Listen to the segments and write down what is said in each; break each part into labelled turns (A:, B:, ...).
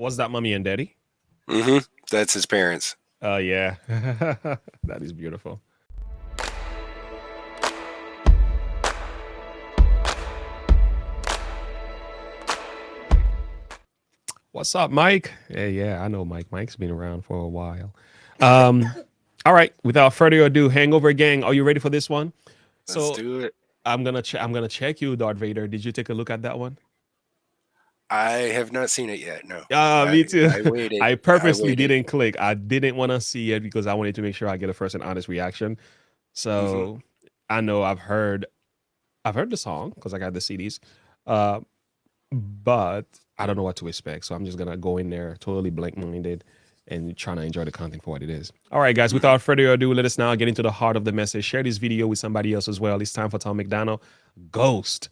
A: Was that mommy and daddy?
B: Mm-hmm. That's his parents.
A: Oh yeah. That is beautiful. What's up, Mike? Yeah, I know Mike. Mike's been around for a while. Um, all right. Without further ado, Hangover Gang, are you ready for this one?
B: Let's
A: So
B: do it.
A: I'm gonna check you, Darth Vader. Did you take a look at that one?
B: I have not seen it yet. No,
A: Me too.
B: I waited.
A: I
B: I
A: purposely
B: waited.
A: didn't click. I didn't want to see it because I wanted to make sure I get a first and honest reaction.
B: Hmm.
A: So I know I've heard the song because I got the CDs, uh, but I don't know what to expect. So I'm just gonna go in there totally blank minded and trying to enjoy the content for what it is. All right, guys.
B: Hmm.
A: Without further ado, let us now get into the heart of the message. Share this video with somebody else as well. It's time for Tom MacDonald, Ghost.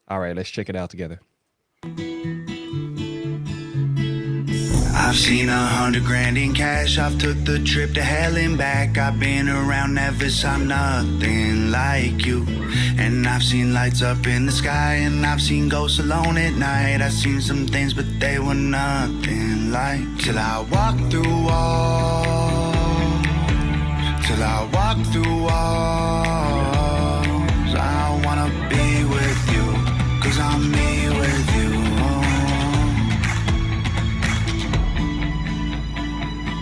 A: All right, let's check it out together.
C: I've seen 100 grand in cash. I've took the trip to hell and back. I've been around, never saw nothing like you. And I've seen lights up in the sky, and I've seen ghosts alone at night. I've seen some things, but they were nothing like till I walked through walls. Till I walked through walls. I wanna be with you, 'cause I'm me with you.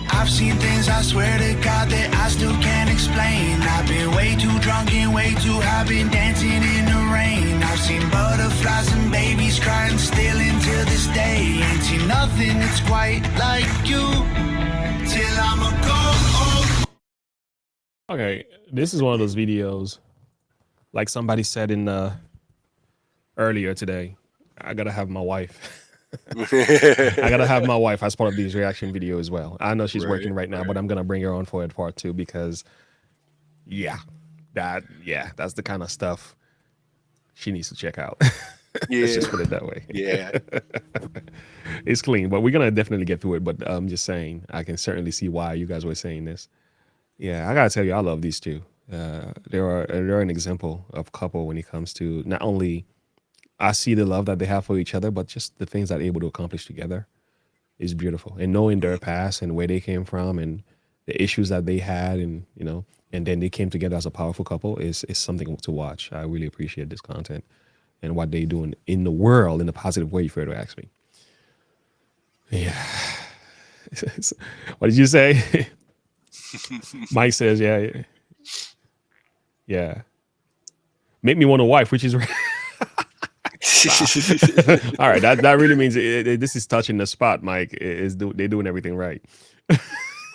C: I've seen things, I swear to God, that I still can't explain. I've been way too drunk and way too high, been dancing in the rain. I've seen butterflies and babies crying still until this day. Ain't seen nothing that's quite like you, till I'm a ghost.
A: Okay, this is one of those videos, like somebody said in earlier today. I gotta have my wife. I gotta have my wife as part of these reaction video as well. I know she's working right now, but I'm gonna bring her on for it part two because, yeah, that's the kind of stuff she needs to check out. Let's just put it that way.
B: Yeah.
A: It's clean, but we're gonna definitely get through it. But I'm just saying, I can certainly see why you guys were saying this. Yeah, I gotta tell you, I love these two. They're an example of couple when it comes to not only I see the love that they have for each other, but just the things that they're able to accomplish together is beautiful. And knowing their past and where they came from and the issues that they had, and and then they came together as a powerful couple is something to watch. I really appreciate this content and what they doing in the world in a positive way. If you were to ask me, yeah. What did you say? Mike says, yeah. Make me want a wife, which is. All right, that really means this is touching the spot. Mike they're doing everything right.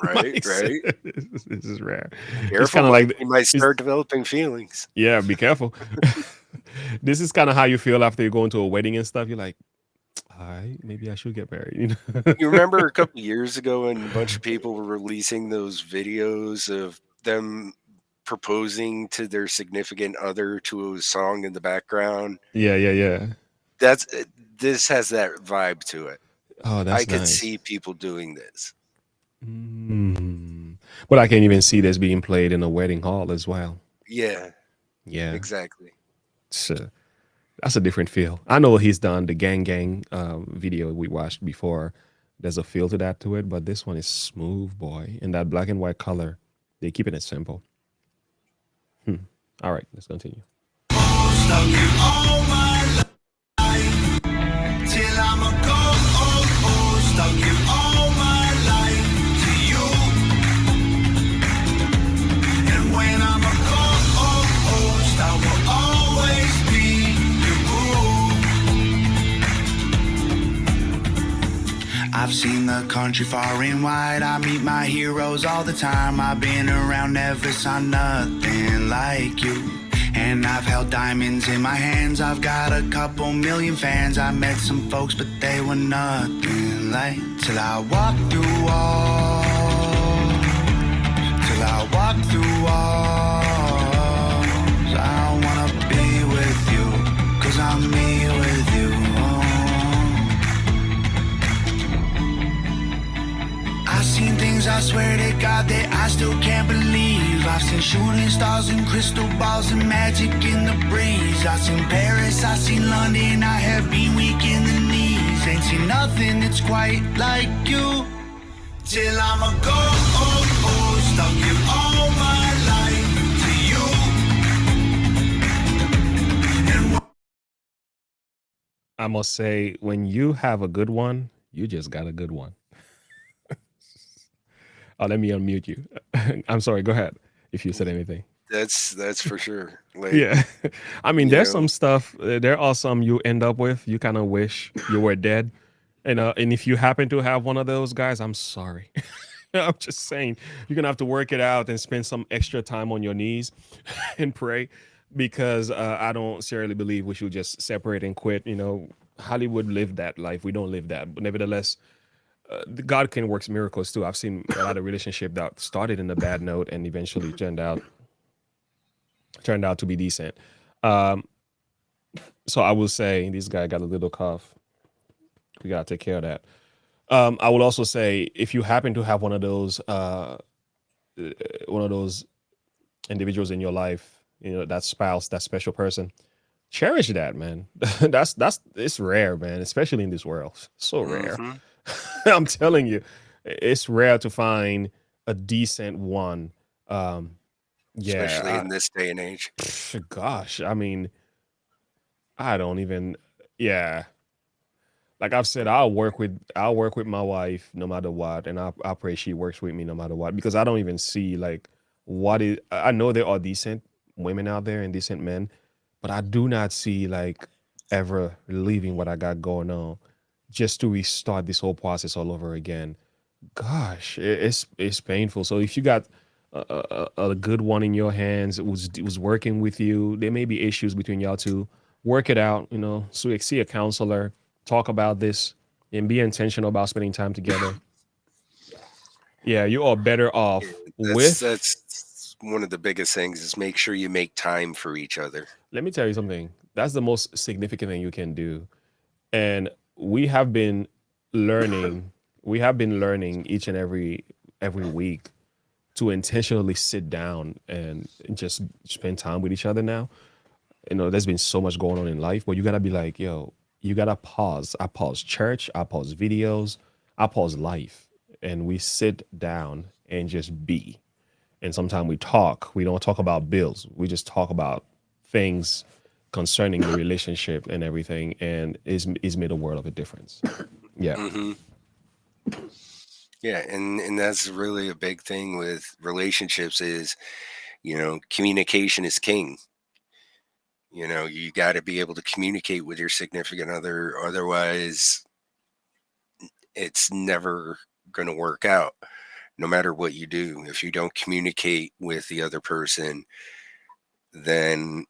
B: Right.
A: This is rare.
B: Careful,
A: It's kind of like
B: you might start developing feelings.
A: yeah, be careful. This is kind of how you feel after you go into a wedding and stuff. You're like, all right, maybe I should get married.
B: You remember a couple years ago when a bunch of people were releasing those videos of them proposing to their significant other to a song in the background?
A: Yeah.
B: That's this has that vibe to it.
A: Oh,
B: I
A: that's
B: could
A: nice.
B: see people doing this.
A: Mm. But I can even see this being played in a wedding hall as well.
B: Yeah,
A: Yeah,
B: exactly.
A: that's a different feel. I know he's done the gang video we watched before. There's a feel to that to it, but this one is smooth, boy. In that black and white color, they keeping it simple. All right, let's continue.
C: Stuck you all my life, till I'm a ghost. Stuck you all my life to you. And when I'm a ghost, I will always be your boo. I've seen the country far and wide. I meet my heroes all the time. I've been around, never saw nothing like you. And I've held diamonds in my hands. I've got a couple million fans. I met some folks, but they were nothing like till I walked through walls. Till I walked through walls. I wanna be with you, 'cause I'm me with you. I've seen things, I swear to God, that I still can't believe. I've seen shooting stars and crystal balls and magic in the breeze. I've seen Paris, I've seen London, I have been weak in the knees. eyes, ain't seen nothing that's quite like you. Till I'm a ghost, I'll give all my life to you. And
A: I must say, when you have a good one, you just got a good one. Oh, let me unmute you. I'm sorry. Go ahead if you said anything.
B: That's for sure. Like,
A: Yeah. I mean,
B: you
A: there's
B: know,
A: some stuff, there are some you end up with, you kind of wish you were dead. And if you happen to have one of those guys, I'm sorry. I'm just saying, you're gonna have to work it out and spend some extra time on your knees and pray, because I don't seriously believe we should just separate and quit. Hollywood lived that life. We don't live that, but nevertheless, God can work miracles too. I've seen a lot of relationship that started in a bad note and eventually turned out to be decent. Um, so I will say this guy got a little cough. We gotta take care of that. I will also say, if you happen to have one of those individuals in your life, that spouse, that special person, cherish that, man. That's it's rare, man, especially in this world. So rare.
B: hmm
A: I'm telling you, it's rare to find a decent one. Um,
B: especially
A: yeah,
B: in this day and age.
A: gosh, I mean, I don't even. Yeah, like I've said, I'll work with my wife no matter what, and I pray she works with me no matter what, because I don't even see like what is. I know there are decent women out there and decent men, but I do not see like ever leaving what I got going on just to restart this whole process all over again. Gosh, it's painful. So if you got a good one in your hands, it was working with you, there may be issues between y'all two. Work it out, so you see a counselor, talk about this, and be intentional about spending time together. Yeah, you are better
B: Yeah,
A: off
B: that's
A: with.
B: that's one of the biggest things is make sure you make time for each other.
A: Let me tell you something. That's the most significant thing you can do. And we have been learning. We have been learning each and every week to intentionally sit down and just spend time with each other now. There's been so much going on in life, but you gotta be like, yo, you gotta pause. I pause church, I pause videos, I pause life, and we sit down and just be. And sometimes we talk. We don't talk about bills. We just talk about things concerning the relationship and everything, and is made a world of a difference. Yeah,
B: hmm Yeah, and that's really a big thing with relationships is, communication is king. You got to be able to communicate with your significant other, otherwise it's never going to work out. No matter what you do, if you don't communicate with the other person, then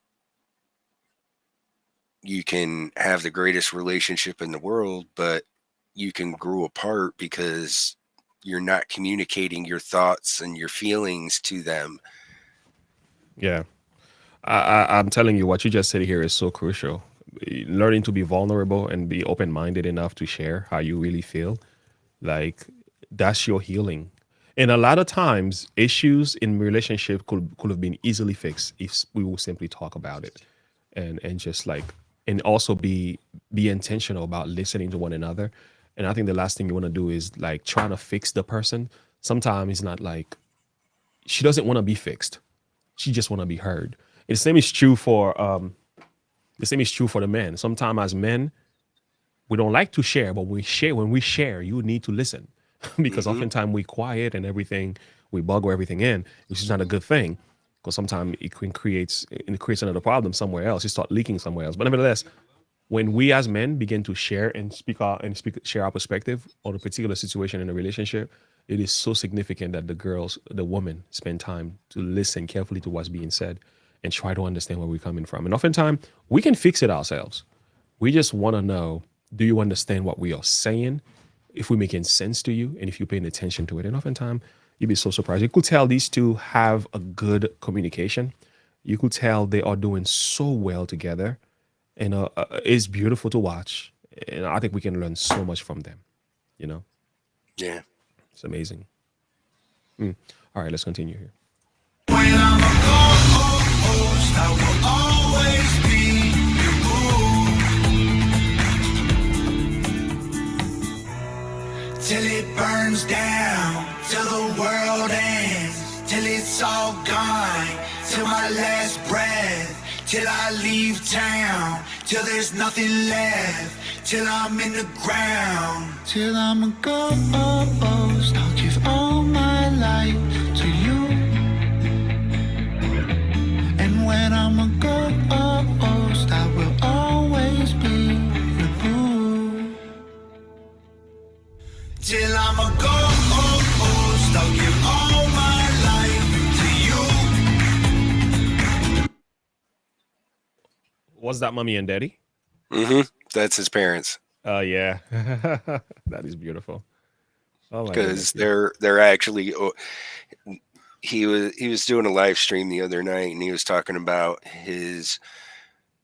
B: you can have the greatest relationship in the world, but you can grow apart because you're not communicating your thoughts and your feelings to them.
A: yeah. I'm telling you, what you just said here is so crucial. Learning to be vulnerable and be open minded enough to share how you really feel, like that's your healing. And a lot of times, issues in relationship could have been easily fixed if we will simply talk about it, and just like, and also be intentional about listening to one another. And I think the last thing you want to do is like trying to fix the person. Sometimes it's not like she doesn't want to be fixed; she just want to be heard. And the same is true for the men. Sometimes as men, we don't like to share, but when we share, you need to listen. Because
B: hmm
A: oftentimes we quiet and everything, we bugger everything in, which is not a good thing. Because sometimes it creates another problem somewhere else. You start leaking somewhere else. But nevertheless, when we as men begin to share and share our perspective on a particular situation in a relationship, it is so significant that the woman, spend time to listen carefully to what's being said and try to understand where we're coming from. And oftentimes we can fix it ourselves. We just want to know, do you understand what we are saying? If we're making sense to you and if you're paying attention to it. And oftentimes you'd be so surprised. You could tell these two have a good communication. You could tell they are doing so well together. And it's beautiful to watch. And I think we can learn so much from them. You know,
B: Yeah.
A: it's amazing. Mm. All right, let's continue here.
C: when I'm a ghost, I will always be your boo. last breath, till I leave town, till there's nothing left, till I'm in the ground, till I'm a ghost. I'll give all my life to you, and when I'm a ghost, I will always be with you. Till I'm a ghost, I'll give all my life to you.
A: Was that mommy and daddy?
B: Mm-hmm. That's his parents.
A: Yeah. That is beautiful. Oh my
B: Because
A: goodness. Yeah.
B: they're actually he was doing a live stream the other night, and he was talking about his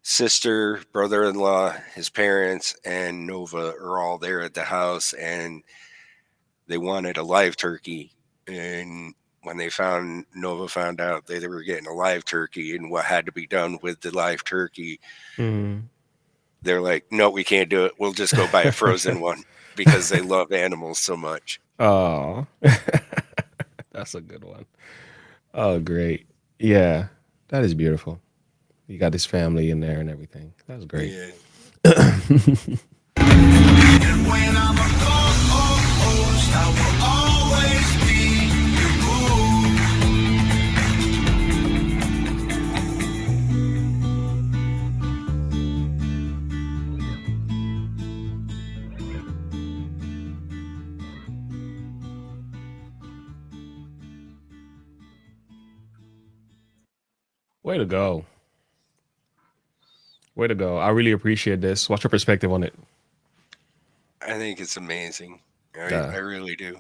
B: sister, brother-in-law, his parents, and Nova are all there at the house, and they wanted a live turkey. And when Nova found out they were getting a live turkey and what had to be done with the live turkey,
A: Mhm.
B: they're like, no, we can't do it. We'll just go buy a frozen one, because they love animals so much.
A: Oh, that's a good one. Oh, great. Yeah, that is beautiful. You got his family in there and everything. That's great.
B: Yeah.
C: And when I'm a ghost, I will always be
A: Way to go. Way to go. I really appreciate this. What's your perspective on it?
B: I think it's amazing.
A: Yeah,
B: I really do.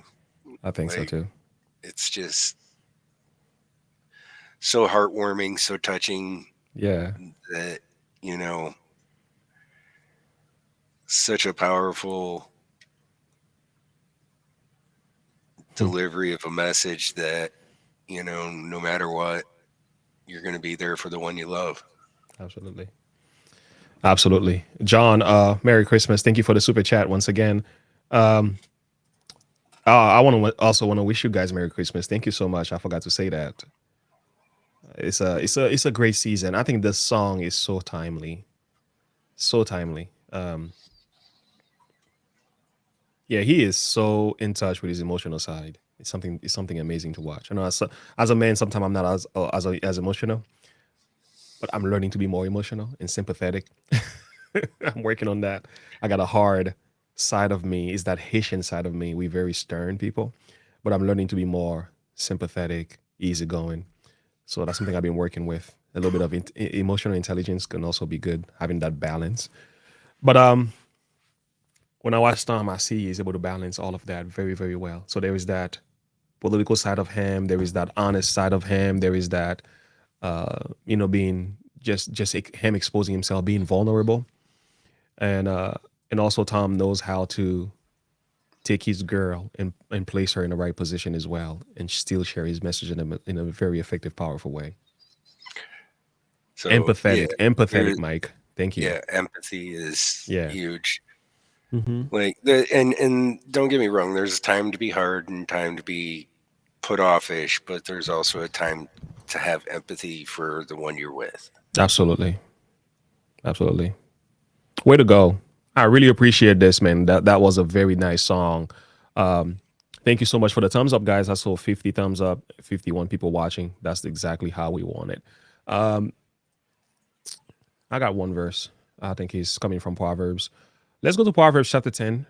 A: I think so
B: Like,
A: too.
B: it's just so heartwarming, so touching,
A: Yeah.
B: that, you know, such a powerful
A: Hmm.
B: delivery of a message that, no matter what, you're going to be there for the one you love.
A: Absolutely. Absolutely. John, Merry Christmas. Thank you for the super chat once again. Um, I also want to wish you guys Merry Christmas. Thank you so much. I forgot to say that. It's a great season. I think this song is so timely. So timely. Yeah, he is so in touch with his emotional side. It's something amazing to watch. I know as a man, sometimes I'm not as emotional, but I'm learning to be more emotional and sympathetic. I'm working on that. I got a hard side of me. Is that Haitian side of me? We very stern people, but I'm learning to be more sympathetic, easygoing. So that's something I've been working with. A little bit of emotional intelligence can also be good, having that balance. But when I watch Tom, I see he's able to balance all of that very, very well. So there is that political side of him. There is that honest side of him. There is that being just him exposing himself, being vulnerable, and also Tom knows how to take his girl and place her in the right position as well, and still share his message in a very effective, powerful way.
B: So, yeah,
A: Empathetic,
B: there's,
A: Mike. Thank you.
B: yeah, empathy is
A: Yeah.
B: huge.
A: Hmm.
B: Like, and don't get me wrong, there's a time to be hard and time to be put offish, but there's also a time to have empathy for the one you're with.
A: Absolutely. Absolutely. Way to go. I really appreciate this, man. That was a very nice song. Um, Thank you so much for the thumbs up, guys. I saw 50 thumbs up, 51 people watching. That's exactly how we want it. Um, I got one verse. I think he's coming from Proverbs. Let's go to Proverbs chapter 10,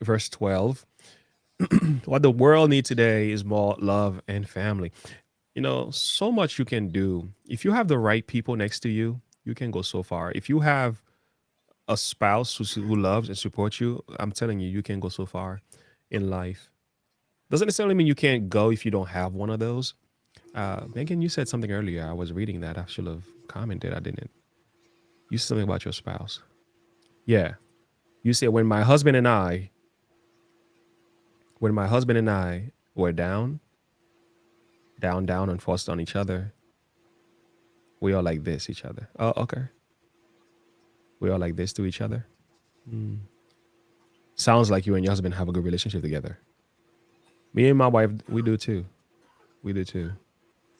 A: verse 12. What the world needs today is more love and family. So much you can do. If you have the right people next to you, you can go so far. If you have a spouse who loves and supports you, I'm telling you, you can go so far in life. Doesn't necessarily mean you can't go if you don't have one of those. Megan, you said something earlier. I was reading that. I should have commented. I didn't. You said something about your spouse. Yeah. You said when my husband and I were down, down, down, and forced on each other, we are like this each other. Oh, okay. We are like this to each other. Mm. Sounds like you and your husband have a good relationship together. Me and my wife, we do too. We do too.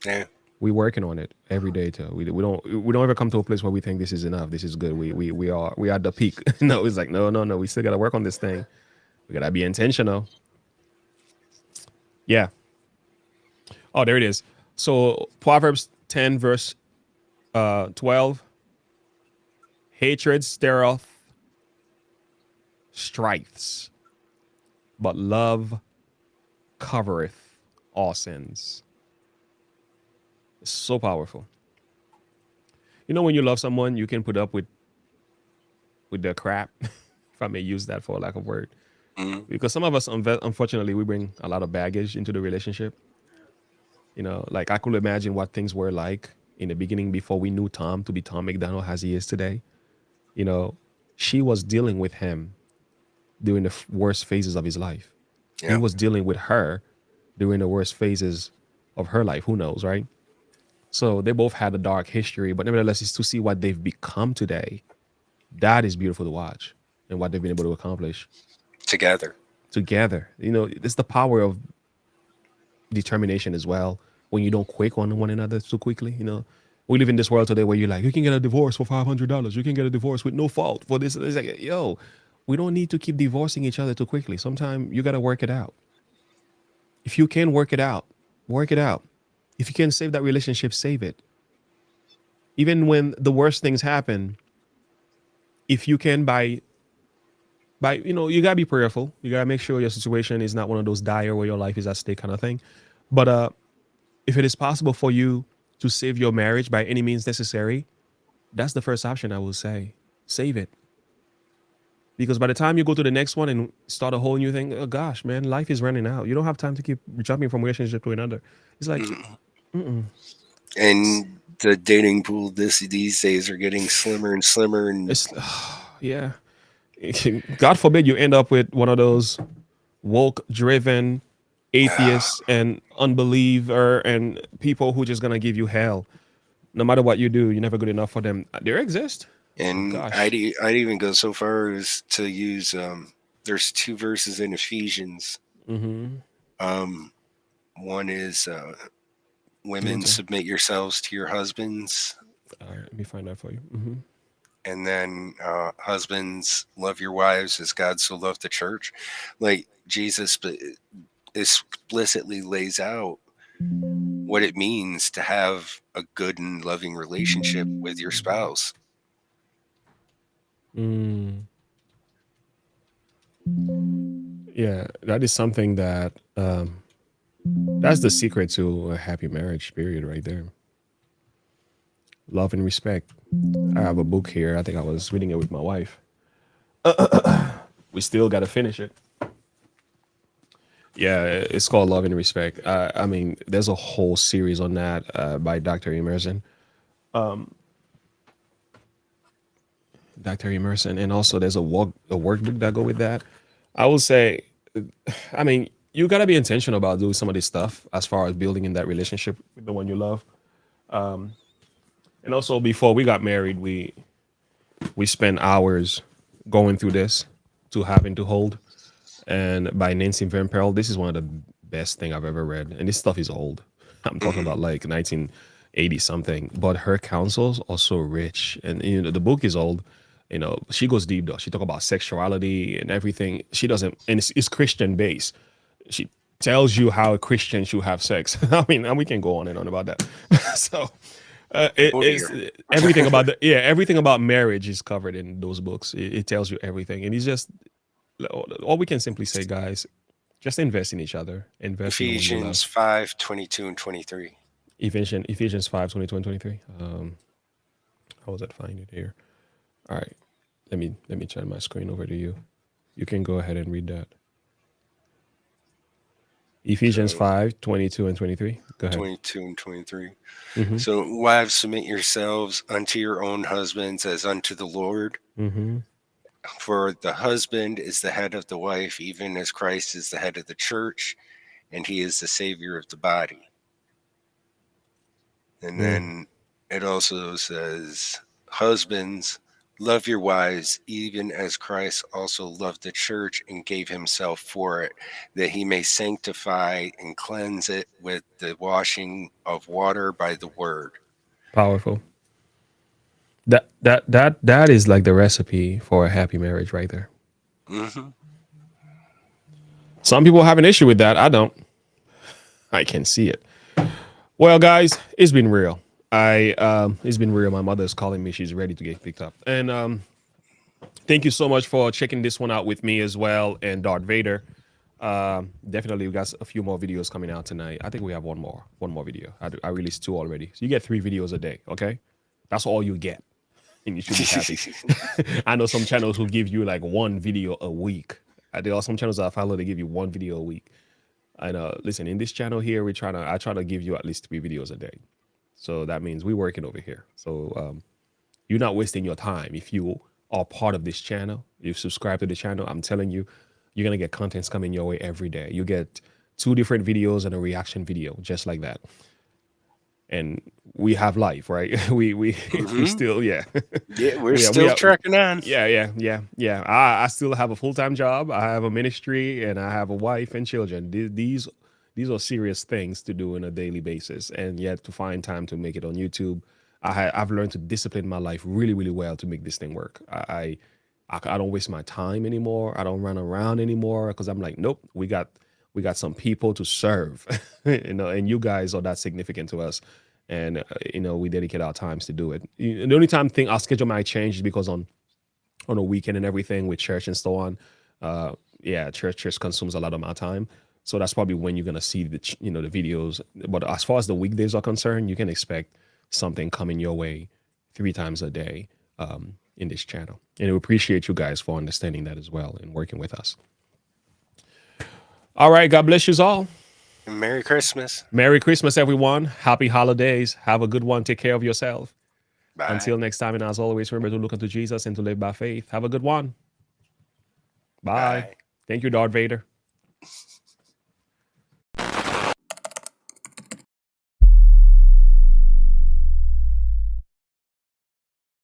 B: Yeah.
A: We working on it every day too. We don't ever come to a place where we think this is enough. This is good. We are at the peak. No, it's like no. We still gotta work on this thing. We gotta be intentional. Yeah. Oh, there it is. So Proverbs 10 verse 12. Hatred stirreth strifes, but love covereth all sins. It's so powerful. When you love someone, you can put up with their crap, if I may use that for lack of word.
B: Mhm.
A: Because some of us, unfortunately, we bring a lot of baggage into the relationship. Like I could imagine what things were like in the beginning before we knew Tom to be Tom McDonald as he is today. You know, she was dealing with him during the worst phases of his life. He
B: Yeah.
A: was dealing with her during the worst phases of her life. Who knows, right? So they both had a dark history, but nevertheless, it's to see what they've become today. That is beautiful to watch and what they've been able to accomplish
B: Together.
A: together. It's the power of determination as well. When you don't quit on one another too quickly, we live in this world today where you're like, you can get a divorce for $500. You can get a divorce with no fault for this. It's like, yo, we don't need to keep divorcing each other too quickly. Sometimes you got to work it out. If you can work it out, work it out. If you can save that relationship, save it. Even when the worst things happen, if you can you gotta be prayerful. You gotta make sure your situation is not one of those dire where your life is at stake kind of thing. But if it is possible for you to save your marriage by any means necessary, that's the first option I will say. Save it. Because by the time you go to the next one and start a whole new thing, oh gosh, man, life is running out. You don't have time to keep jumping from relationship to another. It's like,
B: Mhm. And the dating pool these days are getting slimmer and slimmer, and
A: it's yeah. God forbid you end up with one of those woke driven atheists and unbeliever and people who just gonna give you hell. No matter what you do, you're never good enough for them. There exist. Oh
B: and
A: gosh.
B: I'd even go so far as to use there's two verses in Ephesians.
A: Mm-hmm.
B: Um, one is
A: Give me
B: women
A: time.
B: submit yourselves to your husbands,
A: All right, let me find that for you. Mm-hmm.
B: and then husbands love your wives as God so loved the church. Like Jesus explicitly lays out what it means to have a good and loving relationship with your spouse.
A: Mm. Yeah, that is something that that's the secret to a happy marriage. Period, right there. Love and respect. I have a book here. I think I was reading it with my wife. We still got to finish it. Yeah, it's called Love and Respect. I mean, there's a whole series on that by Dr. Emerson. Dr. Emerson, and also there's a workbook that go with that. I would say, I mean, you gotta be intentional about doing some of this stuff as far as building in that relationship with the one you love. And also, before we got married, we spent hours going through this to having to hold. And by Nancy Van Pearl, this is one of the best thing I've ever read. And this stuff is old. I'm talking
B: Hmm.
A: about like 1980 something. But her counsels are so rich, and the book is old. She goes deep though. She talk about sexuality and everything. She doesn't, and it's Christian based. She tells you how a Christian should have sex. I mean, and we can go on and on about that. So it
B: Oh
A: is
B: dear.
A: everything about everything about marriage is covered in those books. It tells you everything, and it's just all we can simply say, guys, just invest in each other, invest in the one you
B: Ephesians
A: love.
B: 5:22 and 23.
A: Ephesians 5 23. How was that find it here? All right. Let me turn my screen over to you. You can go ahead and read that. Ephesians
B: So
A: 5:22 and 23. Go ahead.
B: 22 and 23.
A: Mm-hmm.
B: So wives, submit yourselves unto your own husbands as unto the Lord.
A: Mm-hmm.
B: For the husband is the head of the wife, even as Christ is the head of the church, and he is the savior of the body. And
A: Mm.
B: then it also says, husbands, Love your wives, even as Christ also loved the church and gave himself for it, that he may sanctify and cleanse it with the washing of water by the word.
A: Powerful. That is like the recipe for a happy marriage right there.
B: Hmm.
A: Some people have an issue with that. I don't. I can see it. Well, guys, it's been real. It's been real. My mother's calling me. She's ready to get picked up. And thank you so much for checking this one out with me as well and Darth Vader. Definitely, we got a few more videos coming out tonight. I think we have one more video. I released two already, so you get 3 videos a day. Okay, that's all you get, and you should be happy. I know some channels will give you like one video a week. There are some channels I follow they give you one video a week. I know. Listen, in this channel here, I try to give you at least 3 videos a day. So that means we're working over here. So you're not wasting your time if you are part of this channel. You subscribe to the channel. I'm telling you, you're gonna get contents coming your way every day. You get 2 different videos and a reaction video, just like that. And we have life, right? We
B: Hmm.
A: still, yeah.
B: Yeah, we're
A: We
B: still
A: are,
B: trucking on.
A: yeah. I still have a full-time job. I have a ministry, and I have a wife and children. These are serious things to do on a daily basis, and yet to find time to make it on YouTube. I've learned to discipline my life really, really well to make this thing work. I don't waste my time anymore. I don't run around anymore because I'm like, nope, we got some people to serve, and you guys are that significant to us, and we dedicate our times to do it. The only time thing our schedule might change is because on a weekend and everything with church and so on. Yeah, church consumes a lot of my time, so that's probably when you're gonna see the videos. But as far as the weekdays are concerned, you can expect something coming your way 3 times a day in this channel, and we appreciate you guys for understanding that as well and working with us. All right, God bless you all.
B: Merry Christmas.
A: Merry Christmas, everyone. Happy holidays. Have a good one. Take care of yourself.
B: Bye.
A: Until next time, and as always, remember to look unto Jesus and to live by faith. Have a good one. Bye.
B: Bye.
A: Thank you, Darth Vader.